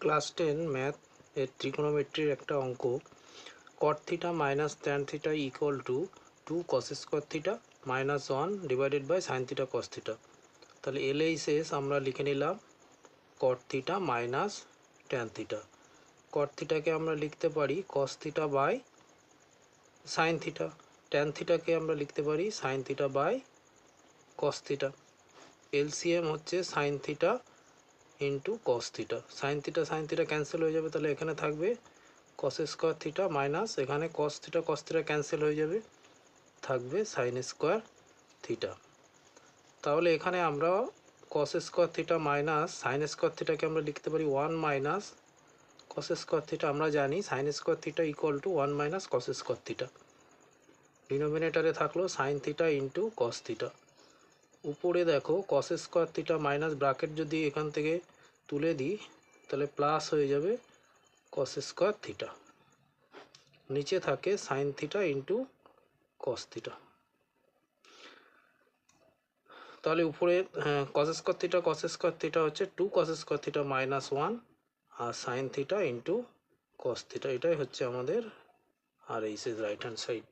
Class 10 math এর ট্রিগোনোমেট্রির একটা অঙ্ক cot theta minus tan theta equal to 2 cos square theta minus 1 divided by sine theta cos theta. তাহলে LHS আমরা লিখে নিলাম cot theta minus tan theta. cot থিটাকে আমরা লিখতে পারি cos theta by sine theta, tan থিটাকে আমরা লিখতে পারি sine theta by cos theta. LCM হচ্ছে sine theta into cos theta. Sine theta cancel হয়ে যাবে, তাহলে এখানে থাকবে কস স্কোয়ার থিটা মাইনাস এখানে কস থিটা ক্যান্সেল হয়ে যাবে, থাকবে সাইন স্কোয়ার থিটা। তাহলে এখানে আমরা cos square theta minus sine square থিটাকে আমরা লিখতে পারি 1 মাইনাস কস স্কোয়ার থিটা। আমরা জানি sine square theta equal to 1 minus cos square theta. ডিনোমিনেটারে থাকলো sine theta into cos theta. উপরে দেখো cos square theta minus bracket যদি এখান থেকে তুলে দিই তাহলে প্লাস হয়ে যাবে কস স্কোয়ার থিটা, নিচে থাকে sine theta into cos theta. তাহলে উপরে কস স্কোয়ার থিটা হচ্ছে 2 কস স্কোয়ার থিটা মাইনাস 1 আর sine theta into cos theta. এটাই হচ্ছে আমাদের R H right hand side.